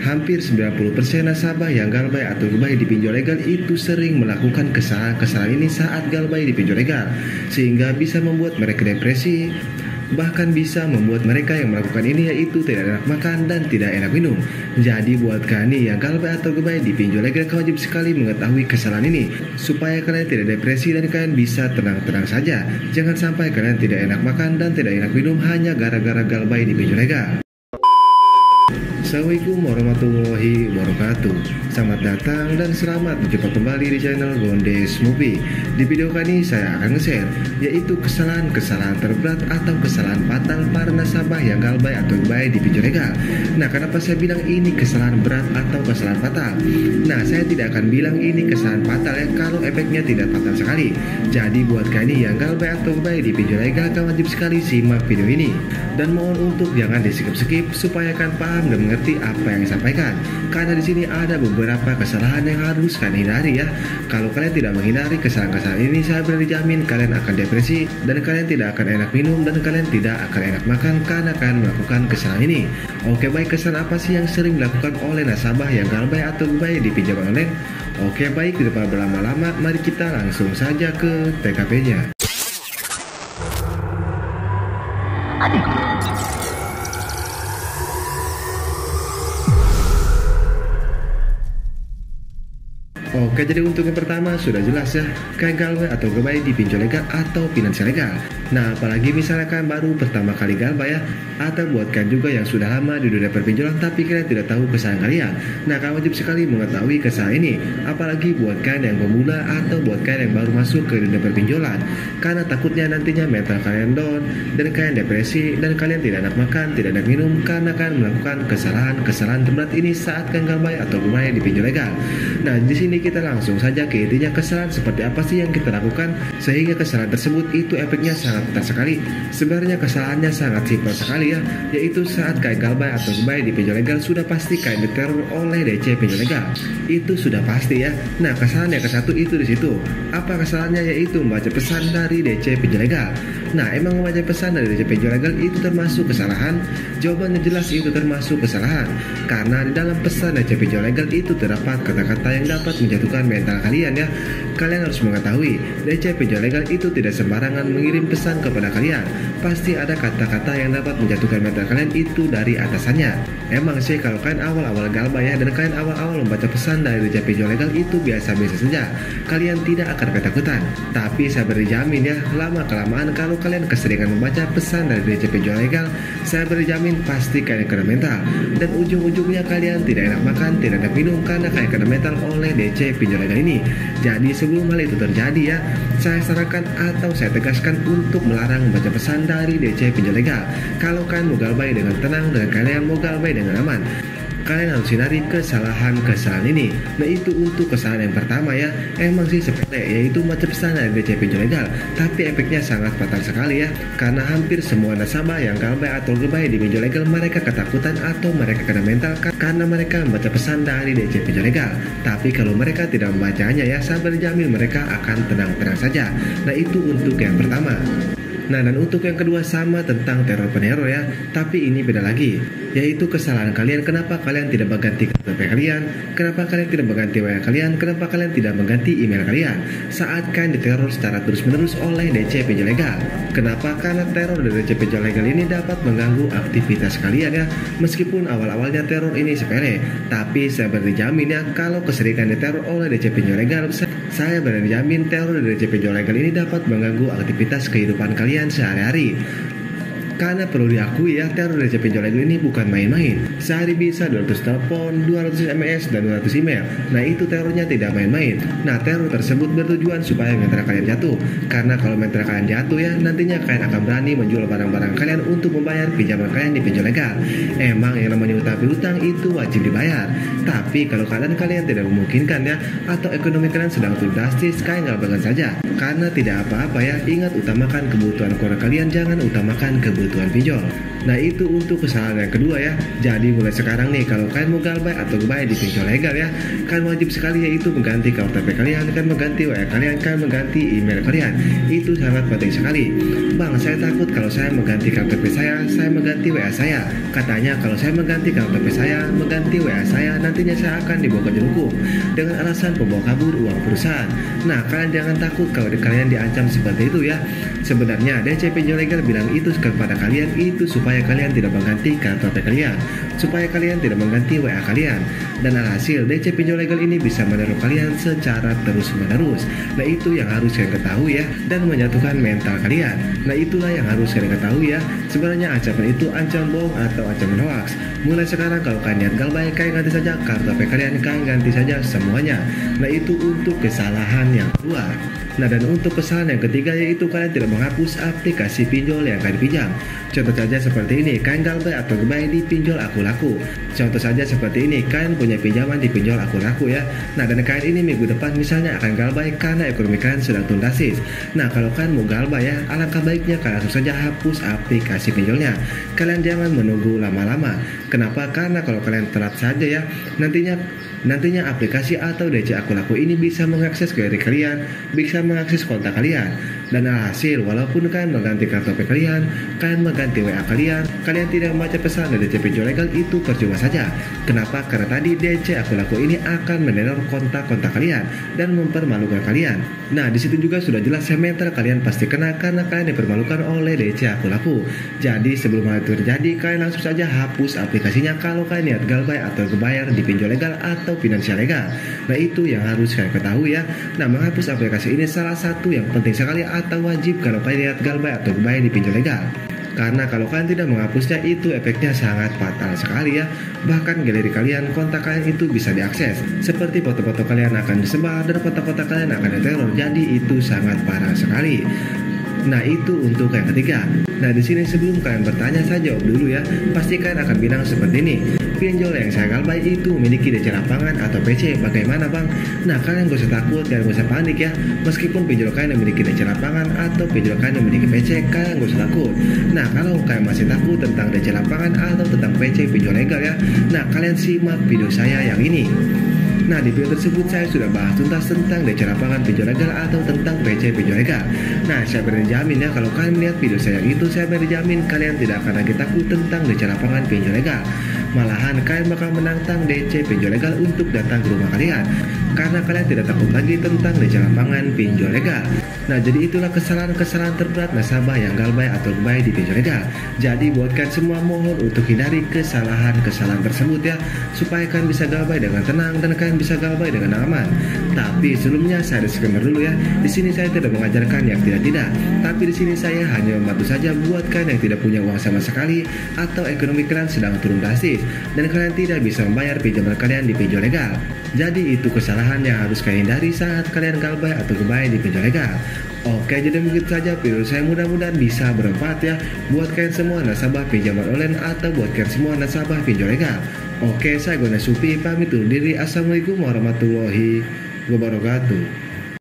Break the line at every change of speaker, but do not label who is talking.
hampir 90% nasabah yang galbay atau gabay di pinjol legal itu sering melakukan kesalahan-kesalahan ini saat galbay di pinjol legal, sehingga bisa membuat mereka depresi, bahkan bisa membuat mereka yang melakukan ini yaitu tidak enak makan dan tidak enak minum. Jadi buat kalian yang galbay atau gabay di pinjol legal, kalian wajib sekali mengetahui kesalahan ini supaya kalian tidak depresi dan kalian bisa tenang-tenang saja. Jangan sampai kalian tidak enak makan dan tidak enak minum hanya gara-gara galbay di pinjol legal. Assalamualaikum warahmatullahi wabarakatuh. Selamat datang dan selamat berjumpa kembali di channel Gondes Movie. Di video kali ini saya akan nge-share yaitu kesalahan-kesalahan terberat atau kesalahan fatal para nasabah yang galbay atau gabay di pinjol legal. Nah, kenapa saya bilang ini kesalahan berat atau kesalahan fatal? Nah, saya tidak akan bilang ini kesalahan fatal ya kalau efeknya tidak fatal sekali. Jadi buat kalian yang galbay atau gabay di pinjol legal, kalian wajib sekali simak video ini dan mohon untuk jangan di-skip supaya kalian paham dan mengerti apa yang disampaikan. Karena di sini ada beberapa kesalahan yang harus kalian hindari ya. Kalau kalian tidak menghindari kesalahan-kesalahan ini, saya berani jamin kalian akan depresi dan kalian tidak akan enak minum dan kalian tidak akan enak makan karena kalian melakukan kesalahan ini. Oke, baik, kesalahan apa sih yang sering dilakukan oleh nasabah yang galbay atau gabay di pinjaman online? Oke, baik, daripada berlama-lama, mari kita langsung saja ke TKP-nya. Oke, jadi untuk yang pertama sudah jelas ya, kalian galbay atau gabay di pinjol legal atau finansial legal. Nah, apalagi misalnya kalian baru pertama kali galbay ya, atau buat kalian juga yang sudah lama di dunia perpinjolan tapi kalian tidak tahu kesalahan kalian. Nah, kalian wajib sekali mengetahui kesalahan ini, apalagi buat kalian yang pemula atau buat kalian yang baru masuk ke dunia perpinjolan. Karena takutnya nantinya mental kalian down dan kalian depresi dan kalian tidak enak makan, tidak enak minum karena kalian melakukan kesalahan-kesalahan terberat ini saat kalian galbay atau gabay di pinjol legal. Nah, di sini kita langsung saja ke intinya, kesalahan seperti apa sih yang kita lakukan sehingga kesalahan tersebut itu efeknya sangat fatal sekali. Sebenarnya kesalahannya sangat simpel sekali ya, yaitu saat kalian galbay atau gabay di pinjol legal sudah pasti kalian diteror oleh DC pinjol legal. Itu sudah pasti ya. Nah, kesalahan yang ke satu itu di situ. Apa kesalahannya? Yaitu membaca pesan dari DC pinjol legal. Nah, emang membaca pesan dari DC pinjol legal itu termasuk kesalahan? Jawabannya jelas itu termasuk kesalahan. Karena di dalam pesan DC pinjol legal itu terdapat kata-kata yang dapat menjatuhkan mental kalian ya. Kalian harus mengetahui DC pinjol legal itu tidak sembarangan mengirim pesan kepada kalian. Pasti ada kata-kata yang dapat menjatuhkan mental kalian itu dari atasannya. Emang sih kalau kalian awal-awal galbay ya dan kalian awal-awal membaca pesan dari DC pinjol legal itu biasa-biasa saja, kalian tidak akan ketakutan. Tapi saya beri jamin ya, lama-kelamaan kalau kalian keseringan membaca pesan dari DC pinjol legal, saya beri jamin pasti kalian kena mental dan ujung-ujungnya kalian tidak enak makan, tidak enak minum karena kalian kena mental oleh DC pinjol legal ini. Jadi sebelum hal itu terjadi ya, saya sarankan atau saya tegaskan untuk melarang membaca pesan dari DC pinjol legal. Kalau kalian mau galbay dengan tenang dan kalian mau galbay dengan aman, kalian harus hindari kesalahan-kesalahan ini. Nah, itu untuk kesalahan yang pertama ya. Emang sih seperti yaitu membaca pesan dari DC pinjol legal, tapi efeknya sangat fatal sekali ya. Karena hampir semua nasabah yang galbay atau gabay di pinjol legal mereka ketakutan atau mereka kena mental karena mereka membaca pesan dari DC pinjol legal. Tapi kalau mereka tidak membacanya ya, saya berjamin mereka akan tenang-tenang saja. Nah, itu untuk yang pertama. Nah, dan untuk yang kedua sama tentang teror peneror ya, tapi ini beda lagi, yaitu kesalahan kalian. Kenapa kalian tidak mengganti KTP kalian? Kenapa kalian tidak mengganti WA kalian? Kenapa kalian tidak mengganti email kalian saat kalian diteror secara terus-menerus oleh DC pinjol legal? Kenapa? Karena teror dari DC pinjol legal ini dapat mengganggu aktivitas kalian ya. Meskipun awal-awalnya teror ini sepele, tapi saya berani jamin ya, kalau keseringan diteror oleh DC pinjol legal, saya berani jamin teror dari DC pinjol legal ini dapat mengganggu aktivitas kehidupan kalian sehari-hari. Karena perlu diakui ya, teror DC pinjol legal ini bukan main-main. Sehari bisa 200 telepon, 200 SMS, dan 200 email. Nah, itu terornya tidak main-main. Nah, teror tersebut bertujuan supaya mental kalian jatuh. Karena kalau mental kalian jatuh ya, nantinya kalian akan berani menjual barang-barang kalian untuk membayar pinjaman kalian di pinjol legal. Emang yang namanya utang piutang itu wajib dibayar. Tapi kalau kalian tidak memungkinkan ya, atau ekonomi kalian sedang turun drastis, kalian ngabaikan saja. Karena tidak apa-apa ya, ingat utamakan kebutuhan keluarga kalian, jangan utamakan kebutuhan kebutuhan pinjol. Nah itu untuk kesalahan yang kedua ya. Jadi mulai sekarang nih kalau kalian mau galbay atau gebay di pinjol legal ya, kalian wajib sekali yaitu mengganti KTP kalian, kan mengganti WA kalian, kan mengganti email kalian. Itu sangat penting sekali. Bang, saya takut kalau saya mengganti KTP saya mengganti WA saya. Katanya kalau saya mengganti KTP saya, mengganti WA saya, nantinya saya akan dibawa ke hukum dengan alasan pembawa kabur uang perusahaan. Nah kalian jangan takut kalau kalian diancam seperti itu ya. Sebenarnya DC Pinjol Legal bilang itu kepada kalian itu supaya kalian tidak mengganti KTP kalian, supaya kalian tidak mengganti WA kalian. Dan alhasil DC Pinjol Legal ini bisa meneror kalian secara terus-menerus. Nah itu yang harus kalian ketahui ya, dan menyatukan mental kalian. Nah itulah yang harus kalian ketahui ya. Sebenarnya ancaman itu ancaman bohong atau ancaman hoax. Mulai sekarang kalau kalian niat galbay, kalian ganti saja KTP kalian, kalian ganti saja semuanya. Nah itu untuk kesalahan yang kedua. Nah dan untuk kesalahan yang ketiga yaitu kalian tidak menghapus aplikasi pinjol yang kalian pinjam. Contoh saja seperti ini, kalian galbay atau gebay di pinjol aku laku. Contoh saja seperti ini, kalian punya pinjaman di pinjol aku laku ya. Nah dan kalian ini minggu depan misalnya akan galbay karena ekonomi kalian sedang tuntasis. Nah kalau kalian mau galbay ya, alangkah baiknya kalian langsung saja hapus aplikasi pinjolnya. Kalian jangan menunggu lama-lama. Kenapa? Karena kalau kalian telat saja ya, nantinya aplikasi atau DC aku laku ini bisa mengakses galeri kalian, bisa mengakses kontak kalian. Dan alhasil walaupun kalian mengganti KTP kalian mengganti WA kalian tidak membaca pesan dari DC Pinjol Legal, itu percuma saja. Kenapa? Karena tadi DC aku laku ini akan meneror kontak-kontak kalian dan mempermalukan kalian. Nah di situ juga sudah jelas mental kalian pasti kena karena kalian dipermalukan oleh DC aku laku. Jadi sebelum hal itu terjadi, kalian langsung saja hapus aplikasinya kalau kalian niat galbay atau kebayar di pinjol legal atau finansial legal. Nah itu yang harus kalian ketahui ya. Nah menghapus aplikasi ini salah satu yang penting sekali atau wajib kalau kalian niat galbay atau kebayar di pinjol legal. Karena kalau kalian tidak menghapusnya itu efeknya sangat fatal sekali ya. Bahkan galeri kalian, kontak kalian itu bisa diakses. Seperti foto-foto kalian akan disebar dan kontak-kontak kalian akan diteror. Jadi itu sangat parah sekali. Nah itu untuk yang ketiga. Nah di sini sebelum kalian bertanya saya jawab dulu ya. Pasti kalian akan bilang seperti ini, pinjol yang saya galbay itu memiliki DC lapangan atau PC, bagaimana bang? Nah kalian gak usah takut, kalian gak usah panik ya. Meskipun pinjol kalian memiliki DC lapangan atau pinjol kalian memiliki PC, kalian gak usah takut. Nah kalau kalian masih takut tentang DC lapangan atau tentang PC pinjol legal ya, nah kalian simak video saya yang ini. Nah di video tersebut saya sudah bahas tuntas tentang DC lapangan pinjol legal atau tentang PC pinjol legal. Nah saya berani jamin ya, kalau kalian melihat video saya itu, saya berani jamin kalian tidak akan lagi takut tentang DC lapangan pinjol legal. Malahan kalian bakal menantang DC pinjol legal untuk datang ke rumah kalian, karena kalian tidak takut lagi tentang DC lapangan pinjol legal. Nah jadi itulah kesalahan-kesalahan terberat nasabah yang galbay atau gebay di pinjol legal. Jadi buat kalian semua mohon untuk hindari kesalahan-kesalahan tersebut ya, supaya kalian bisa galbay dengan tenang dan kalian bisa galbay dengan aman. Tapi sebelumnya saya disclaimer dulu ya. Di sini saya tidak mengajarkan yang tidak, tapi di sini saya hanya membantu saja buat kalian yang tidak punya uang sama sekali atau ekonomi kalian sedang turun drastis dan kalian tidak bisa membayar pinjaman kalian di pinjol legal. Jadi itu kesalahan yang harus kalian hindari saat kalian galbay atau gebay di pinjol legal. Oke, jadi begitu saja video saya, mudah-mudahan bisa bermanfaat ya buat kalian semua nasabah pinjaman online atau buat kalian semua nasabah pinjol legal. Oke, saya Gona Supi pamit undur diri. Assalamualaikum warahmatullahi wabarakatuh.